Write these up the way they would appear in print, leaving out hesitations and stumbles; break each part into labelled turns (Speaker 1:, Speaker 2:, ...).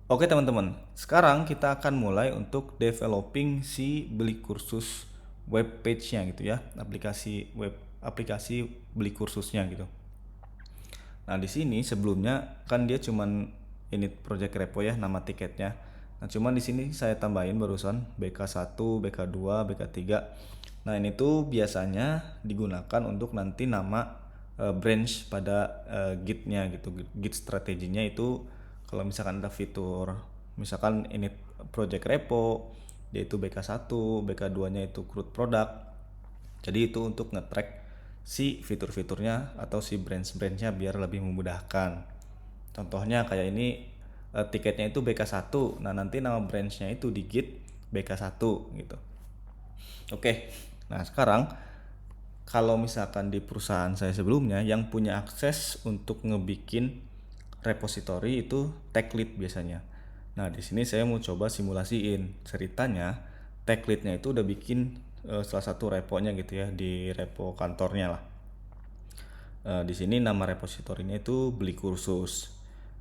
Speaker 1: Oke teman-teman, sekarang kita akan mulai untuk developing si beli kursus web page-nya gitu ya, aplikasi beli kursusnya gitu. Nah, di sini sebelumnya kan dia cuman init project repo ya, nama tiketnya. Nah, cuman di sini saya tambahin barusan BK1, BK2, BK3. Nah, ini tuh biasanya digunakan untuk nanti nama branch pada git-nya gitu. Git strateginya itu kalau misalkan ada fitur misalkan init project repo yaitu BK1, BK2-nya itu crude product. Jadi itu untuk nge-track si fitur-fiturnya atau si branch-branchnya biar lebih memudahkan. Contohnya kayak ini tiketnya itu BK1. Nah, nanti nama branchnya itu di Git BK1 gitu. Oke. Nah, sekarang kalau misalkan di perusahaan saya sebelumnya yang punya akses untuk ngebikin repository itu tech lead biasanya. Nah, di sini saya mau coba simulasiin. Ceritanya tech leadnya itu udah bikin salah satu reponya gitu ya di repo kantornya lah. Di sini nama repositorinya itu beli kursus.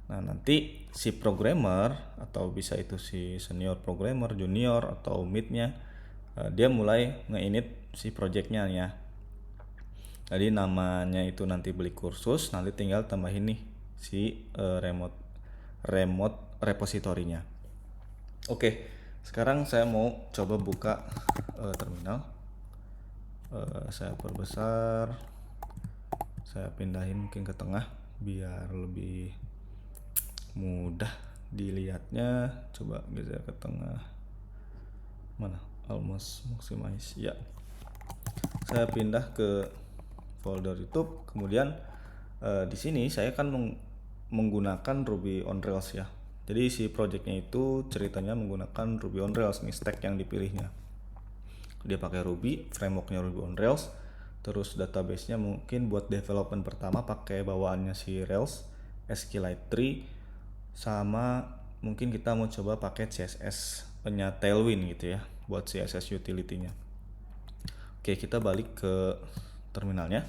Speaker 1: Nah, nanti si programmer atau bisa itu si senior programmer, junior atau midnya dia mulai nge-init si projectnya ya. Jadi namanya itu nanti beli kursus, nanti tinggal tambahin nih si remote repositorinya. Oke, sekarang saya mau coba buka terminal. Saya perbesar, saya pindahin mungkin ke tengah biar lebih mudah dilihatnya. Coba geser ke tengah. Mana? Almost maximize. Ya. Saya pindah ke folder YouTube. Kemudian di sini saya kan menggunakan Ruby on Rails ya. Jadi si projectnya itu ceritanya menggunakan Ruby on Rails nih stack yang dipilihnya. Dia pakai Ruby, frameworknya Ruby on Rails. Terus database-nya mungkin buat development pertama pakai bawaannya si Rails, SQLite 3, sama mungkin kita mau coba pakai CSS nya Tailwind gitu ya buat CSS utility-nya. Oke, kita balik ke terminalnya.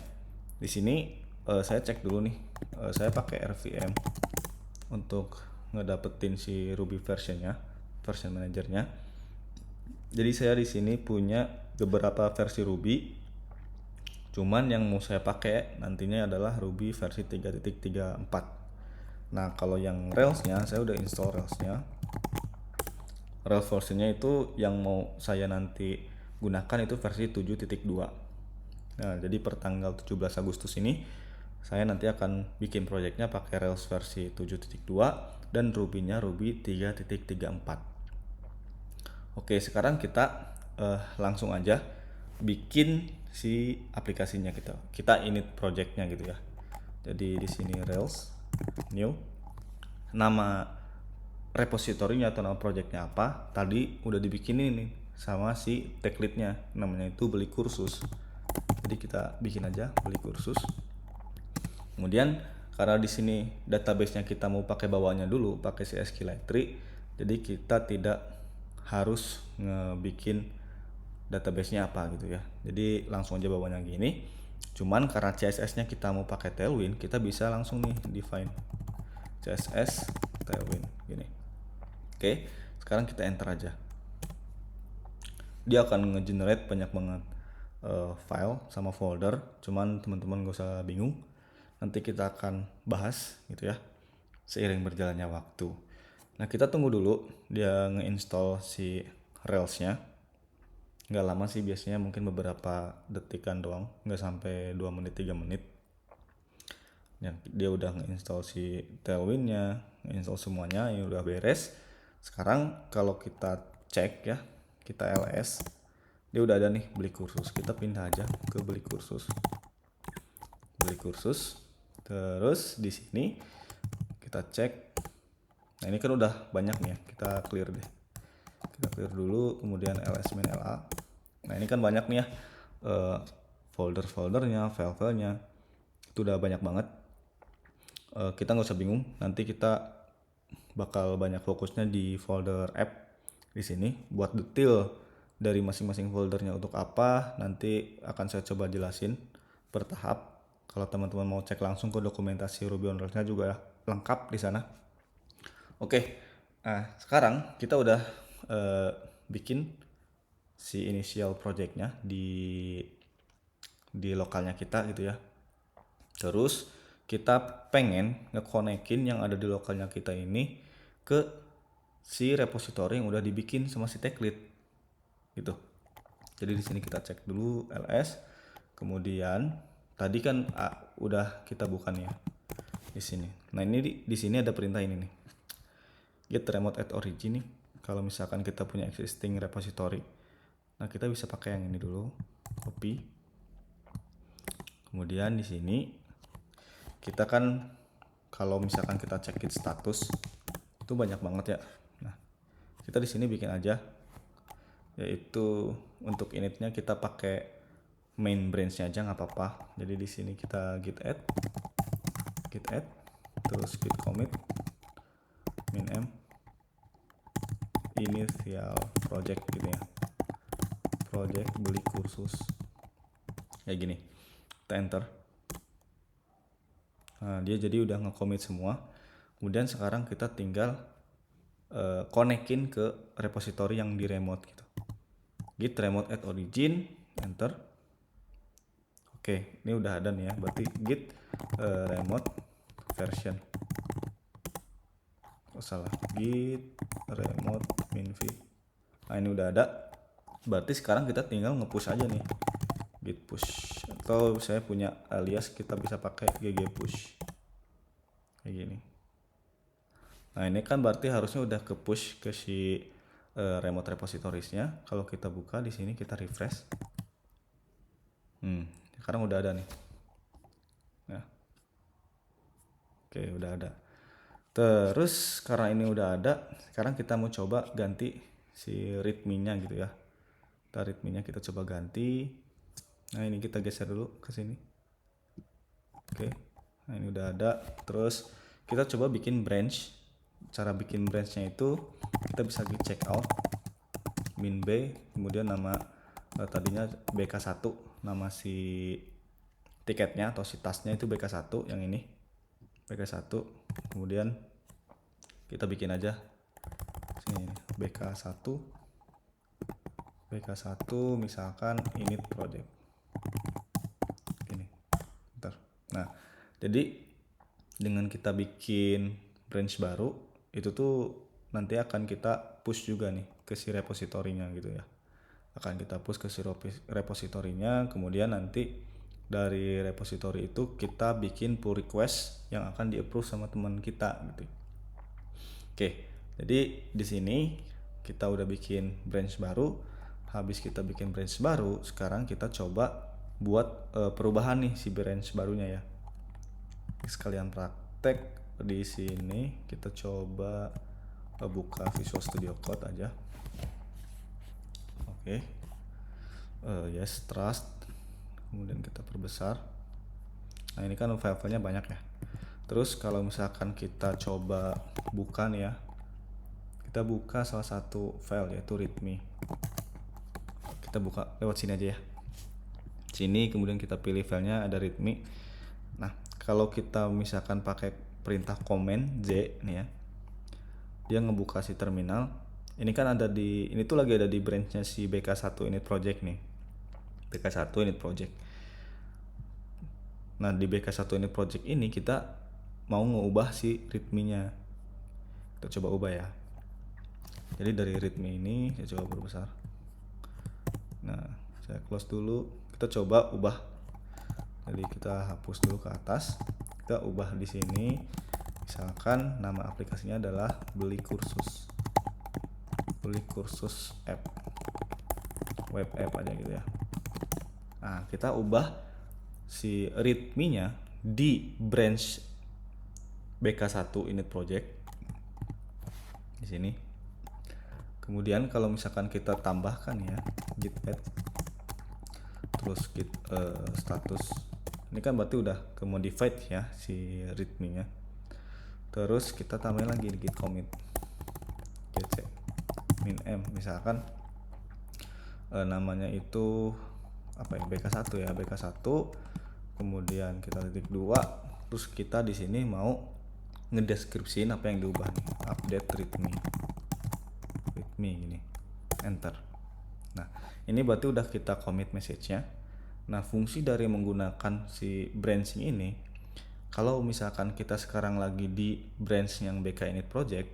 Speaker 1: Di sini saya cek dulu nih. Saya pakai RVM untuk ngedapetin si Ruby versionnya, version manajernya. Jadi saya di sini punya beberapa versi Ruby. Cuman yang mau saya pakai nantinya adalah Ruby versi 3.34. Nah, kalau yang Rails-nya saya udah install Rails-nya. Rails versionnya itu yang mau saya nanti gunakan itu versi 7.2. Nah, jadi per tanggal 17 Agustus ini saya nanti akan bikin proyeknya pakai Rails versi 7.2 dan Ruby-nya Ruby 3.34. Oke, sekarang kita langsung aja bikin si aplikasinya kita. Kita init projectnya gitu ya. Jadi di sini Rails new, nama repositorinya atau nama projectnya apa tadi udah dibikinin nih sama si tech lead-nya, namanya itu beli kursus. Jadi kita bikin aja beli kursus. Kemudian karena di sini database-nya kita mau pakai bawaannya dulu, pakai si SQLite 3, jadi kita tidak harus ngebikin database-nya apa gitu ya. Jadi langsung aja bawanya gini. Cuman karena CSS-nya kita mau pakai Tailwind, kita bisa langsung nih define CSS Tailwind gini. Oke, sekarang kita enter aja. Dia akan nge-generate banyak banget file sama folder. Cuman teman-teman gak usah bingung. Nanti kita akan bahas gitu ya seiring berjalannya waktu. Nah, kita tunggu dulu dia nge-install si Rails-nya. Nggak lama sih, biasanya mungkin beberapa detikan doang, nggak sampai 2 menit 3 menit. Ya, dia udah nge-install si Tailwind-nya, nge-install semuanya, ini udah beres. Sekarang kalau kita cek ya, kita ls, dia udah ada nih beli kursus. Kita pindah aja ke beli kursus. Beli kursus. Terus di sini kita cek. Nah, ini kan udah banyak nih ya, kita clear deh. Kita clear dulu, kemudian ls-la. Nah, ini kan banyak nih ya folder-foldernya, file-filenya. Itu udah banyak banget. Kita nggak usah bingung, nanti kita bakal banyak fokusnya di folder app di sini. Buat detail dari masing-masing foldernya untuk apa, nanti akan saya coba jelasin bertahap. Kalau teman-teman mau cek langsung ke dokumentasi Ruby on Rails-nya juga lengkap di sana. Oke, Nah, sekarang kita udah bikin si initial projectnya di lokalnya kita gitu ya. Terus kita pengen ngekonekin yang ada di lokalnya kita ini ke si repository yang udah dibikin sama si tech lead gitu. Jadi di sini kita cek dulu ls, kemudian tadi kan udah kita buka nih ya di sini. Nah ini di sini ada perintah ini nih, get remote at origin nih. Kalau misalkan kita punya existing repository, nah kita bisa pakai yang ini dulu, copy. Kemudian di sini kita kan kalau misalkan kita cek git status itu banyak banget ya. Nah kita di sini bikin aja, yaitu untuk initnya kita pakai main branch-nya aja nggak apa-apa. Jadi di sini kita git add, terus git commit min initial project gitu ya, project beli kursus kayak gini, kita enter. Nah dia jadi udah nge-commit semua. Kemudian sekarang kita tinggal konekin ke repository yang di remote gitu, git remote at origin, enter. Oke, ini udah ada nih ya, berarti git remote version, salah, git remote minv. Nah ini udah ada, berarti sekarang kita tinggal nge-push aja nih, git push, atau saya punya alias kita bisa pakai gg push kayak gini. Nah ini kan berarti harusnya udah ke push ke si remote repositoriesnya. Kalau kita buka di sini kita refresh, sekarang udah ada nih. Nah, oke udah ada. Terus karena ini udah ada, sekarang kita mau coba ganti si readme-nya gitu ya. Kita readme-nya kita coba ganti. Nah ini kita geser dulu ke sini. Oke, nah ini udah ada. Terus kita coba bikin branch. Cara bikin branch-nya itu kita bisa git checkout min b, kemudian nama tadinya bk1, nama si tiketnya atau si tasnya itu bk1 yang ini, bk1. Kemudian kita bikin aja sini bk1 misalkan init project ini. Bentar. Nah jadi dengan kita bikin branch baru itu tuh nanti akan kita push juga nih ke si repositorinya gitu ya, akan kita push ke si repositorinya. Kemudian nanti dari repository itu kita bikin pull request yang akan di approve sama teman kita gitu. Oke, jadi di sini kita udah bikin branch baru. Habis kita bikin branch baru, sekarang kita coba buat perubahan nih si branch barunya ya. Sekalian praktek di sini kita coba buka Visual Studio Code aja. Oke. Yes, trust. Kemudian kita perbesar. Nah ini kan file-filenya banyak ya. Terus kalau misalkan kita coba buka nih ya, kita buka salah satu file yaitu readme. Kita buka lewat sini aja ya. Sini kemudian kita pilih filenya ada readme. Nah kalau kita misalkan pakai perintah command Z nih ya, dia ngebuka si terminal. Ini kan ada di, ini tuh lagi ada di branchnya si bk1 init project nih, bk1 init project. Nah di bk1 init project ini kita mau ngubah si readme-nya. Kita coba ubah ya. Jadi dari readme ini saya coba perbesar. Nah saya close dulu, kita coba ubah. Jadi kita hapus dulu ke atas, kita ubah di sini. Misalkan nama aplikasinya adalah beli kursus app, web app aja gitu ya. Nah kita ubah si readme-nya di branch bk1 init project di sini. Kemudian kalau misalkan kita tambahkan ya git add terus git status, ini kan berarti udah ke modified ya si readme-nya. Terus kita tambahin lagi di git commit gc min misalkan namanya itu apa ya, bk1 ya, bk1. Kemudian kita titik 2, terus kita di sini mau ngedeskripsiin apa yang diubah nih, update readme gini, enter. Nah, ini berarti udah kita commit message-nya. Nah, fungsi dari menggunakan si branching ini, kalau misalkan kita sekarang lagi di branch yang BK init project,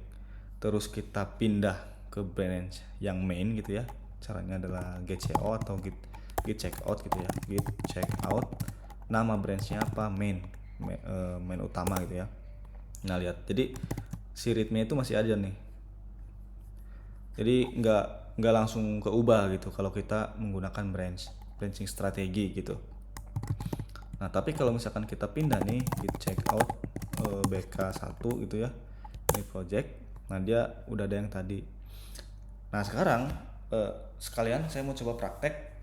Speaker 1: terus kita pindah ke branch yang main gitu ya, caranya adalah get co atau git checkout gitu ya, git checkout, nama branchnya apa, main utama gitu ya. Nah, lihat, jadi si readme itu masih ada nih, jadi nggak langsung keubah gitu kalau kita menggunakan branching strategi gitu. Nah, tapi kalau misalkan kita pindah nih git checkout BK1 gitu ya, ini project, nah dia udah ada yang tadi. Nah, sekarang sekalian saya mau coba praktek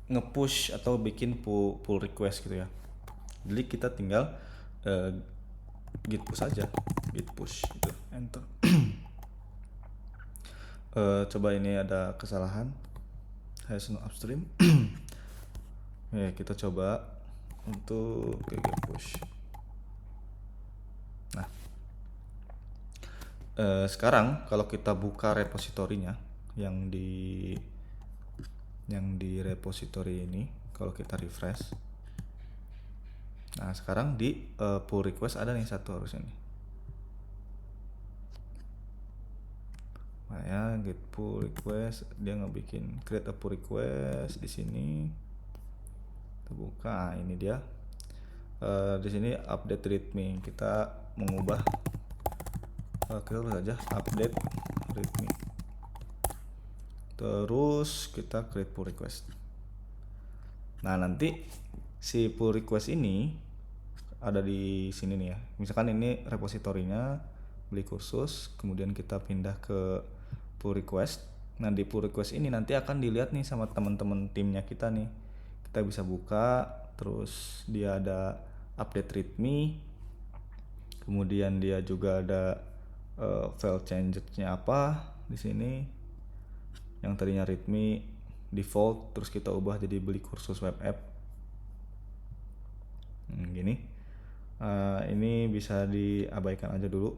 Speaker 1: nge-push atau bikin pull request gitu ya. Jadi kita tinggal git push aja, git push gitu, enter. Coba ini ada kesalahan, has no upstream. Ya, kita coba untuk git push. Nah, sekarang kalau kita buka repositorinya yang di repository ini, kalau kita refresh, nah sekarang di pull request ada nih satu harusnya nih. Nah ya, git pull request, dia ngebikin create a pull request di sini. Kita buka, ini dia. Di sini update readme, kita mengubah, kita tulis aja update readme. Terus kita create pull request. Nah, nanti si pull request ini ada di sini nih ya. Misalkan ini repositorinya, beli kursus, kemudian kita pindah ke pull request. Nah, di pull request ini nanti akan dilihat nih sama teman-teman timnya kita nih. Kita bisa buka, terus dia ada update readme, kemudian dia juga ada file changes-nya apa di sini. Yang tadinya readme default, terus kita ubah jadi beli kursus web app. Gini. Ini bisa diabaikan aja dulu,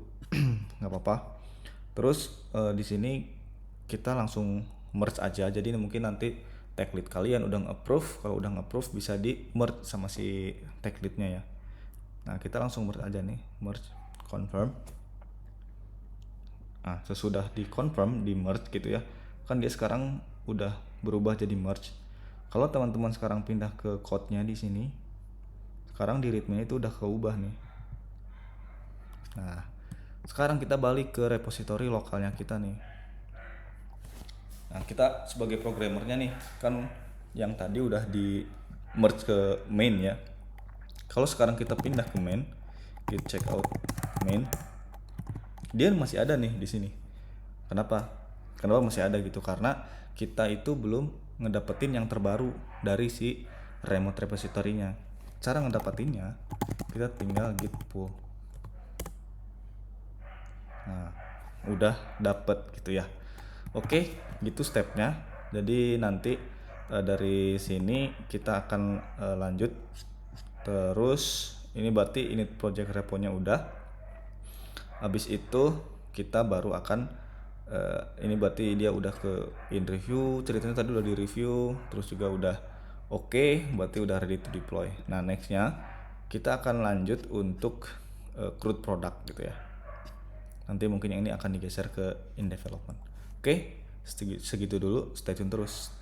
Speaker 1: nggak apa-apa. Terus di sini kita langsung merge aja. Jadi mungkin nanti tag lead kalian udah nge-approve, kalau udah nge-approve bisa di merge sama si tag leadnya ya. Nah, kita langsung merge aja nih, merge, confirm. Nah, sesudah di confirm, di merge gitu ya, kan dia sekarang udah berubah jadi merge. Kalau teman-teman sekarang pindah ke code-nya di sini, sekarang di readme itu udah keubah nih. Nah, sekarang kita balik ke repository lokalnya kita nih. Nah, kita sebagai programmernya nih, kan yang tadi udah di merge ke main ya. Kalau sekarang kita pindah ke main, git checkout main, dia masih ada nih di sini. Kenapa masih ada gitu? Karena kita itu belum ngedapetin yang terbaru dari si remote repository-nya. Cara ngedapetinnya, kita tinggal git pull. Nah, udah dapet gitu ya. Oke, gitu stepnya. Jadi nanti dari sini kita akan lanjut. Terus ini berarti init project repo-nya udah. Habis itu kita baru akan ini berarti dia udah ke in review, ceritanya tadi udah di review, terus juga udah oke, berarti udah ready to deploy. Nah, nextnya kita akan lanjut untuk CRUD product gitu ya. Nanti mungkin yang ini akan digeser ke in development. Oke, segitu dulu, stay tune terus.